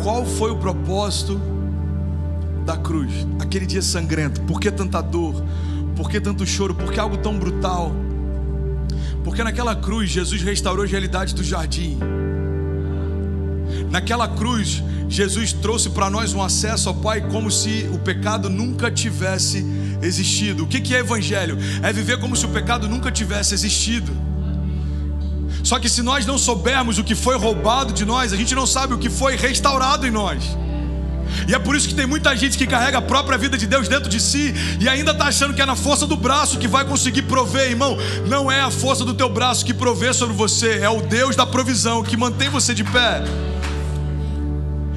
qual foi o propósito da cruz? Aquele dia sangrento. Por que tanta dor? Por que tanto choro? Por que algo tão brutal? Porque naquela cruz Jesus restaurou as realidades do jardim. Naquela cruz Jesus trouxe para nós um acesso ao Pai como se o pecado nunca tivesse existido. O que é evangelho? É viver como se o pecado nunca tivesse existido. Só que se nós não soubermos o que foi roubado de nós, a gente não sabe o que foi restaurado em nós. E é por isso que tem muita gente que carrega a própria vida de Deus dentro de si e ainda está achando que é na força do braço que vai conseguir prover. Irmão, não é a força do teu braço que provê sobre você, é o Deus da provisão que mantém você de pé.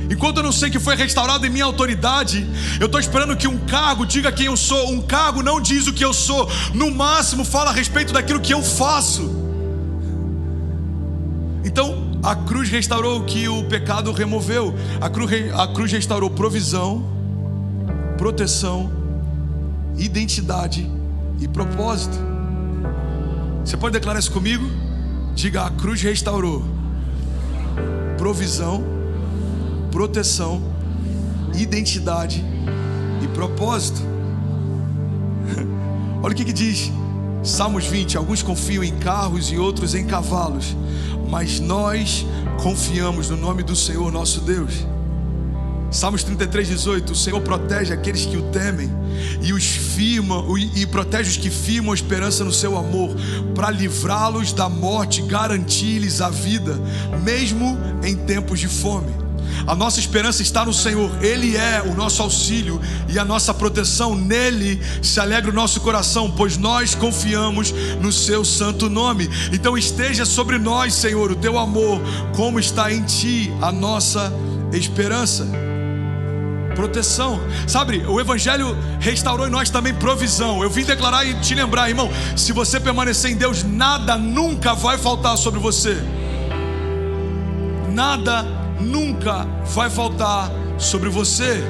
Enquanto eu não sei que foi restaurado em minha autoridade, eu estou esperando que um cargo diga quem eu sou. Um cargo não diz o que eu sou, no máximo fala a respeito daquilo que eu faço. Então a cruz restaurou o que o pecado removeu. A cruz restaurou provisão, proteção, identidade e propósito. Você pode declarar isso comigo? Diga: a cruz restaurou provisão, proteção, identidade e propósito. Olha o que diz Salmos 20: alguns confiam em carros e outros em cavalos, mas nós confiamos no nome do Senhor nosso Deus. Salmos 33:18: o Senhor protege aqueles que o temem e protege os que firmam a esperança no seu amor, para livrá-los da morte, garantir-lhes a vida, mesmo em tempos de fome. A nossa esperança está no Senhor. Ele é o nosso auxílio e a nossa proteção. Nele se alegra o nosso coração, pois nós confiamos no seu santo nome. Então esteja sobre nós, Senhor, o teu amor, como está em ti a nossa esperança. Proteção. Sabe, o evangelho restaurou em nós também provisão. Eu vim declarar e te lembrar, irmão, se você permanecer em Deus, nada nunca vai faltar sobre você. Nada nunca vai faltar sobre você.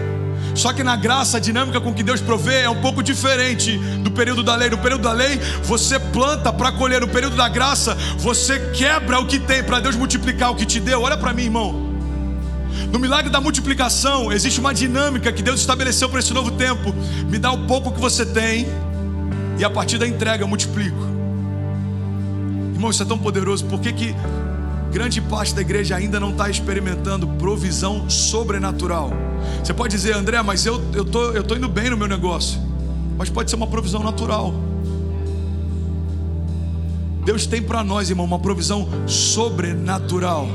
Só que na graça, a dinâmica com que Deus provê é um pouco diferente do período da lei. No período da lei, você planta para colher. No período da graça, você quebra o que tem para Deus multiplicar o que te deu. Olha para mim, irmão. No milagre da multiplicação, existe uma dinâmica que Deus estabeleceu para esse novo tempo. Me dá o pouco que você tem e a partir da entrega eu multiplico. Irmão, isso é tão poderoso. Por que grande parte da igreja ainda não está experimentando provisão sobrenatural? Você pode dizer: André, mas eu tô indo bem no meu negócio. Mas pode ser uma provisão natural. Deus tem para nós, irmão, uma provisão sobrenatural.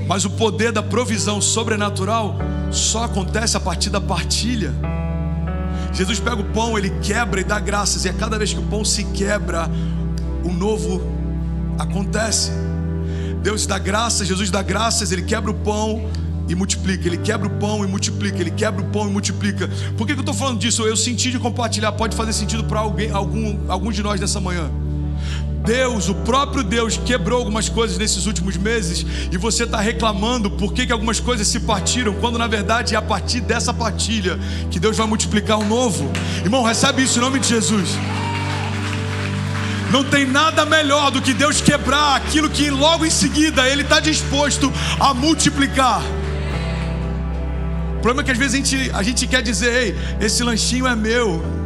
Mas o poder da provisão sobrenatural só acontece a partir da partilha. Jesus pega o pão, ele quebra e dá graças. E a cada vez que o pão se quebra, o novo acontece. Deus dá graças, Jesus dá graças, ele quebra o pão e multiplica. Ele quebra o pão e multiplica. Ele quebra o pão e multiplica. Por que eu estou falando disso? Eu senti de compartilhar. Pode fazer sentido para algum de nós nessa manhã. Deus, o próprio Deus, quebrou algumas coisas nesses últimos meses e você está reclamando por que algumas coisas se partiram, quando na verdade é a partir dessa partilha que Deus vai multiplicar o novo. Irmão, recebe isso em nome de Jesus. Não tem nada melhor do que Deus quebrar aquilo que logo em seguida Ele está disposto a multiplicar. O problema é que às vezes a gente quer dizer: ei, esse lanchinho é meu.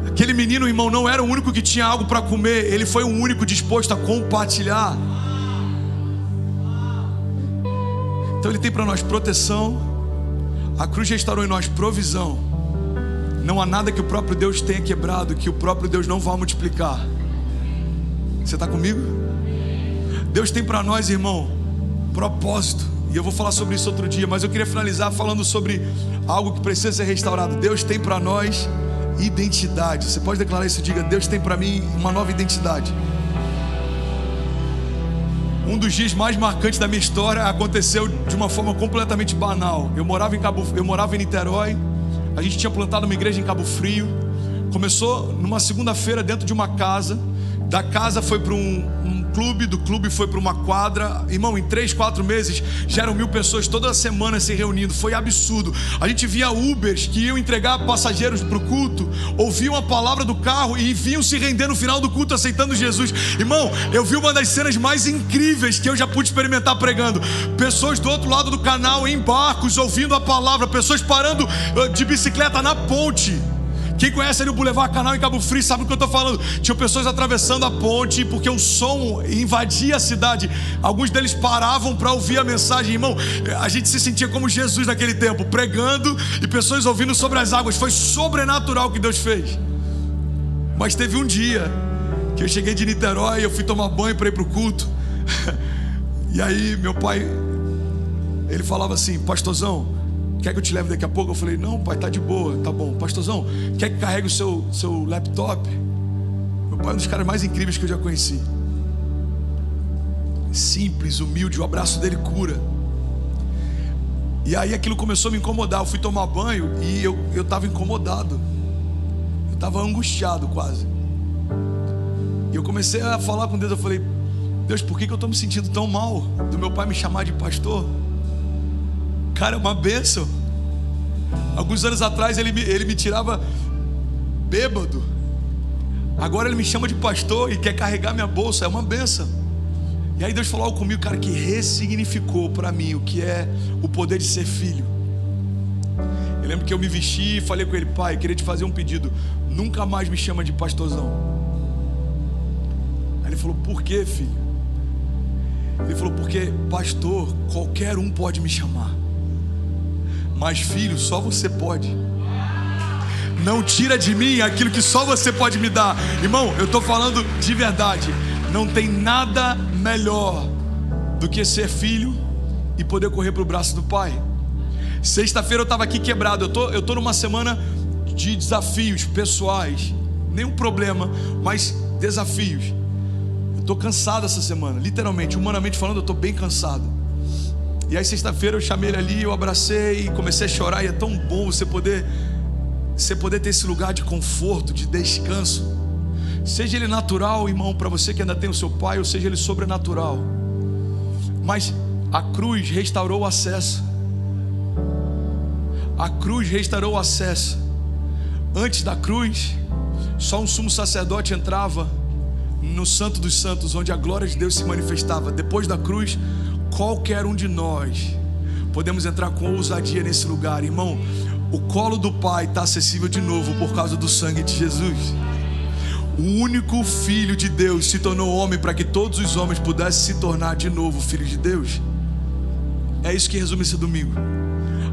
Aquele menino, irmão, não era o único que tinha algo para comer. Ele foi o único disposto a compartilhar. Então Ele tem para nós proteção. A cruz restaurou em nós provisão. Não há nada que o próprio Deus tenha quebrado que o próprio Deus não vá multiplicar. Você está comigo? Deus tem para nós, irmão, propósito. E eu vou falar sobre isso outro dia, mas eu queria finalizar falando sobre algo que precisa ser restaurado. Deus tem para nós identidade. Você pode declarar isso? Diga: Deus tem para mim uma nova identidade. Um dos dias mais marcantes da minha história aconteceu de uma forma completamente banal. Eu morava em Niterói. A gente tinha plantado uma igreja em Cabo Frio. Começou numa segunda-feira dentro de uma casa. Da casa foi para um do clube foi para uma quadra. Irmão, em 3, 4 meses já eram 1000 pessoas toda semana se reunindo. Foi absurdo. A gente via Ubers que iam entregar passageiros para o culto, ouviam a palavra do carro e vinham se render no final do culto aceitando Jesus. Irmão, eu vi uma das cenas mais incríveis que eu já pude experimentar pregando. Pessoas do outro lado do canal em barcos ouvindo a palavra, pessoas parando de bicicleta na ponte. Quem conhece ali o Boulevard Canal em Cabo Frio sabe do que eu estou falando. Tinham pessoas atravessando a ponte porque o som invadia a cidade. Alguns deles paravam para ouvir a mensagem. Irmão, a gente se sentia como Jesus naquele tempo, pregando e pessoas ouvindo sobre as águas. Foi sobrenatural o que Deus fez. Mas teve um dia que eu cheguei de Niterói, eu fui tomar banho para ir para o culto. E aí meu pai, ele falava assim: pastorzão, quer que eu te leve daqui a pouco? Eu falei: não, pai, tá de boa, tá bom. Pastorzão, quer que carregue o seu laptop? Meu pai é um dos caras mais incríveis que eu já conheci. Simples, humilde, o abraço dele cura. E aí aquilo começou a me incomodar. Eu fui tomar banho e eu tava incomodado. Eu tava angustiado quase. E eu comecei a falar com Deus. Eu falei: Deus, por que eu tô me sentindo tão mal do meu pai me chamar de pastor? Cara, é uma bênção. Alguns anos atrás ele me tirava bêbado. Agora ele me chama de pastor e quer carregar minha bolsa. É uma bênção. E aí Deus falou algo comigo, cara, que ressignificou para mim o que é o poder de ser filho. Eu lembro que eu me vesti e falei com ele: pai, eu queria te fazer um pedido, nunca mais me chama de pastorzão. Aí ele falou: por quê, filho? Ele falou: porque pastor, qualquer um pode me chamar, mas filho, só você pode. Não tira de mim aquilo que só você pode me dar. Irmão, eu estou falando de verdade. Não tem nada melhor do que ser filho e poder correr para o braço do pai. Sexta-feira eu estava aqui quebrado. Eu tô numa semana de desafios pessoais. Nenhum problema, mas desafios. Eu estou cansado essa semana, literalmente, humanamente falando, eu estou bem cansado. E aí sexta-feira eu chamei ele ali, eu abracei e comecei a chorar. E é tão bom você poder ter esse lugar de conforto, de descanso. Seja ele natural, irmão, para você que ainda tem o seu pai, ou seja ele sobrenatural. Mas a cruz restaurou o acesso. A cruz restaurou o acesso. Antes da cruz, só um sumo sacerdote entrava no Santo dos Santos, onde a glória de Deus se manifestava. Depois da cruz, qualquer um de nós podemos entrar com ousadia nesse lugar. Irmão, o colo do Pai está acessível de novo por causa do sangue de Jesus. O único Filho de Deus se tornou homem para que todos os homens pudessem se tornar de novo Filho de Deus. É isso que resume esse domingo.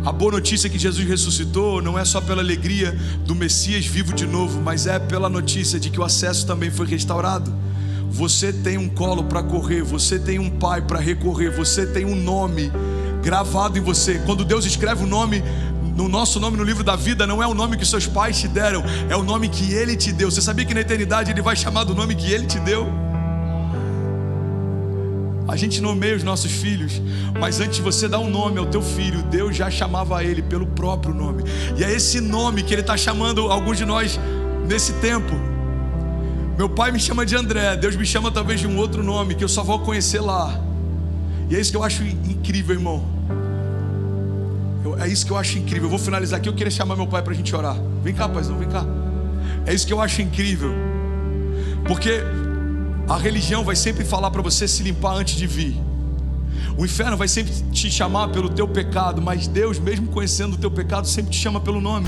A boa notícia é que Jesus ressuscitou não é só pela alegria do Messias vivo de novo, mas é pela notícia de que o acesso também foi restaurado. Você tem um colo para correr, você tem um pai para recorrer, você tem um nome gravado em você. Quando Deus escreve o nome, no nosso nome no livro da vida, não é o nome que seus pais te deram, é o nome que Ele te deu. Você sabia que na eternidade Ele vai chamar do nome que Ele te deu? A gente nomeia os nossos filhos, mas antes de você dar um nome ao teu filho, Deus já chamava ele pelo próprio nome. E é esse nome que Ele está chamando alguns de nós nesse tempo. Meu pai me chama de André, Deus me chama talvez de um outro nome que eu só vou conhecer lá. E é isso que eu acho incrível, irmão. É isso que eu acho incrível. Eu vou finalizar aqui. Eu queria chamar meu pai para a gente orar. Vem cá, paizão, vem cá. É isso que eu acho incrível. Porque a religião vai sempre falar para você se limpar antes de vir. O inferno vai sempre te chamar pelo teu pecado, mas Deus, mesmo conhecendo o teu pecado, sempre te chama pelo nome.